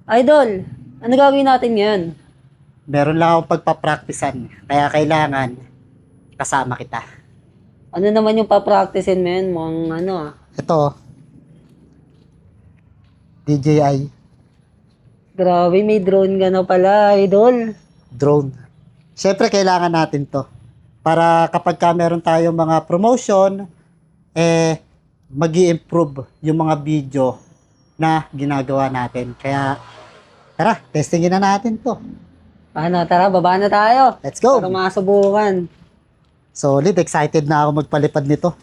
Idol, ano gagawin natin ngayon? Meron lang akong pagpapraktisan. Kaya kailangan kasama kita. Ano naman yung papracticein mo yun? Mukhang ano ah. Ito, DJI Grabe, may drone ka na pala, idol. drone. Siyempre, kailangan natin to. Para kapag ka meron tayong mga promotion, mag-i-improve yung mga video na ginagawa natin. Kaya, tara, testingin na natin to. Ano, tara, baba na tayo. Let's go! Para masubukan. Solid, excited na ako magpalipad nito.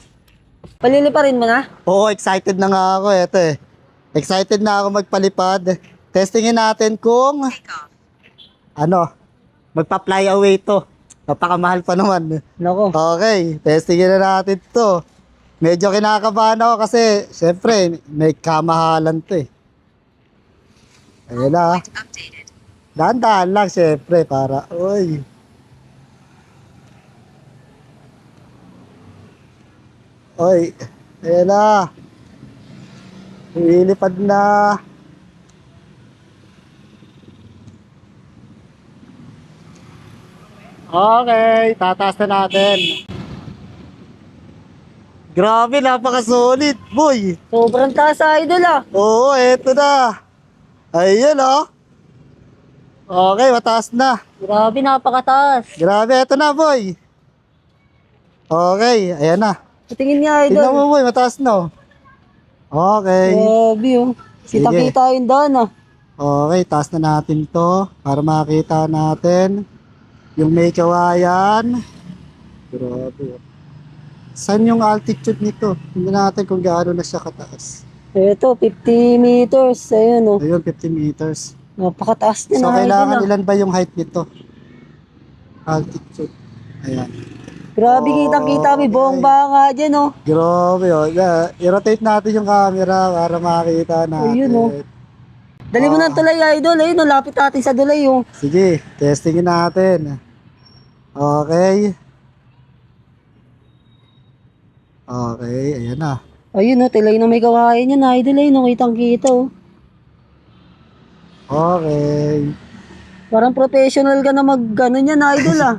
Paliliparin mo na? Oo, excited na nga ako. Ito eh. Excited na ako magpalipad. Testingin natin kung magpa-fly away to. Napakamahal pa naman. Nako. Okay, testingin na natin to. Medyo kinakabahan ako kasi syempre may kamahalan to eh. Ayan na. Dahan-dahan lang syempre para, uy. Uy, ayan na. Lilipad na. Okay, tataas na natin. Grabe, napaka-solid, boy. Sobrang taas, idol ah. Oo, eto na. Ayan, oh. Okay, mataas na. Grabe, napakataas. Grabe, eto na, boy. Okay, ayan na. Patingin niya, Tingnan idol. mo, boy, mataas na, oh. Okay. Grabe oh. Kita-kita yung daan ah. Okay, taas na natin to para makita natin yung may kawayan. Grabe. Saan yung altitude nito? Tingnan natin kung gaano na siya kataas. Ito, 50 meters. Ayun oh. Ayun, 50 meters. Napakataas din So, na, kailangan idol ah. ilan ba yung height nito? Altitude. Ayan. Grabe, kitang-kita may bomba nga dyan oh. Grabe, oh. Yeah. I-rotate natin yung camera para makita natin. Ayun, oh. Dali mo na ang tulay, idol. Ayun oh, lapit natin sa tulay oh. Sige, testingin natin. Okay. Okay, ayan na. Ayun oh, tulay na may kawain yan, idol. Ayun oh, kitang-kita oh. Okay. Parang professional ka na mag-ano yan, idol ah.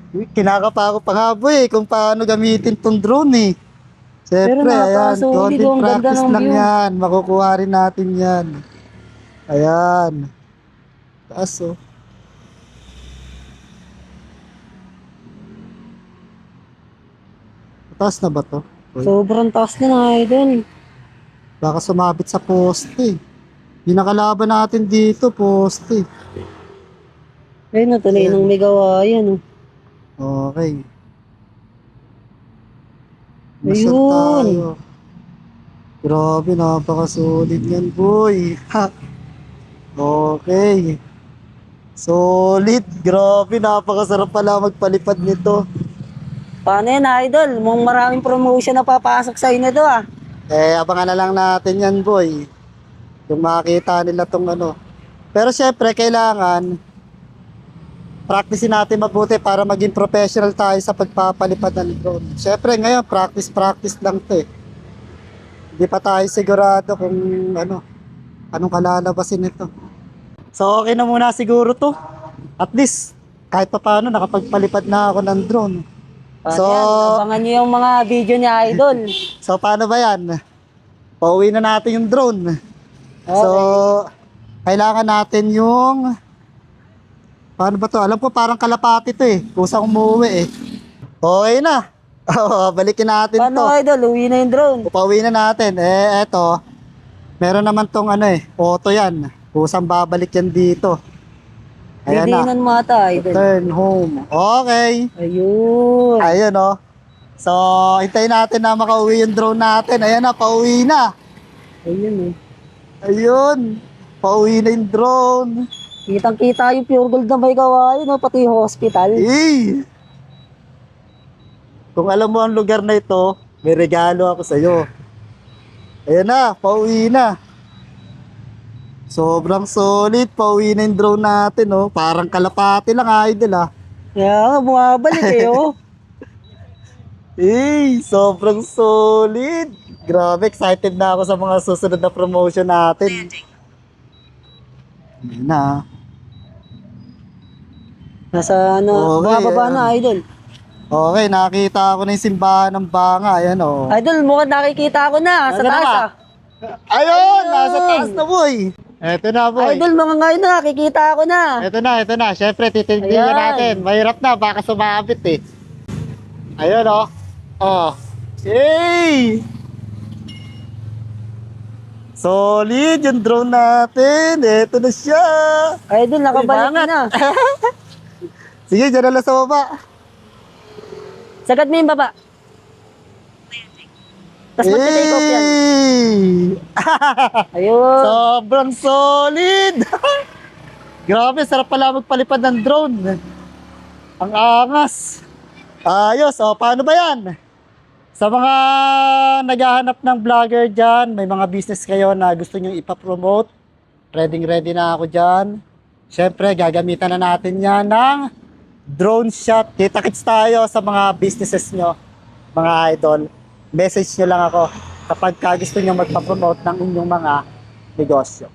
Kinakapa ko pa nga po eh kung paano gamitin tong drone eh. Pero Siyempre, ayan, napaka-solid, content oh, ang ganda practice ng lang view. yan. Makukuha rin natin yan. Ayan. Taas oh. Taas na ba to? Uy, Sobrang taas na, idol. baka sumabit sa poste. Yung nakalaban natin dito, poste. Ayun oh, tulay Ayan. ng may kawayan oh. Okay. Masal Ayun. tayo. Grabe, napaka-solid yan, boy. Ha. Okay. Solid. Grabe, napakasarap pala magpalipad nito. Paano yan, idol? Mukhang maraming promotion na papasok sa inyo to ah. Abangan na lang natin yan, boy. Yung makita nila tong ano. Pero syempre, kailangan practicein natin mabuti para maging professional tayo sa pagpapalipad ng drone. Syempre, ngayon, practice lang to eh. Hindi pa tayo sigurado kung anong kalalabasin nito. So, okay na muna siguro to. At least, kahit pa paano, nakapagpalipad na ako ng drone. Paano So- yan? Abangan nyo yung mga video ni idol. So, paano ba yan? Pauwi na natin yung drone. Okay. So, kailangan natin yung... Paano ba to? Alam ko parang kalapati to eh. Kusang umuwi eh. Okay na. Balikin natin Paano, to. idol? Uwi na yung drone. Pauwi na natin. Eto. Meron naman tong auto yan. Kusang babalik yan dito. Ayan na. Didinan mo ata, idol. Turn home. Okay. Ayun. Ayun oh. So, hintayin natin na makauwi yung drone natin. Ayan na, pauwi na. Ayun eh. Ayun. Pauwi na yung drone. Kitang-kita yung pure gold na may kawain, no? Pati yung hospital. Eh! Kung alam mo ang lugar na ito, may regalo ako sa'yo. Ayan na, pauwi na. Sobrang solid, pauwi na yung drone natin, oh. Parang kalapati lang, idol, ah. Kaya nga, bumabalik eh, oh. Sobrang solid. Grabe, excited na ako sa mga susunod na promotion natin. Ayan na. Nasa ano, Okay, bababa ayan. na, idol. Okay, nakita ko na yung simbahan ng banga. Ayan o. Idol, mukhang nakikita ko na, sa Nasaan na taas ba? ah. Ayun! Ayun! Nasa taas na, boy! Eto na, boy. Idol, mga ngayon na, nakikita ko na. Ito na. Siyempre, titindihan Ayan. natin. Mahirap na, baka sumabit eh. Ayun o. Oh. Yay! Solid yung drone natin. Ito na siya. Idol, nakabalik Bangat. na. Sige, dyan na lang sa baba. Sagat mo yung baba. Tapos mag-take off yan. Yay! Ayun. Sobrang solid! Grabe, sarap pala magpalipad ng drone. Ang angas. Ayos, o paano ba yan? Sa mga naghahanap ng vlogger dyan, may mga business kayo na gusto nyo ipapromote, ready na ako dyan. Siyempre, gagamitan na natin yan ng drone shot. Kita-kits tayo sa mga businesses nyo, mga idol. Message nyo lang ako kapag gusto nyo magpapromote ng inyong mga negosyo.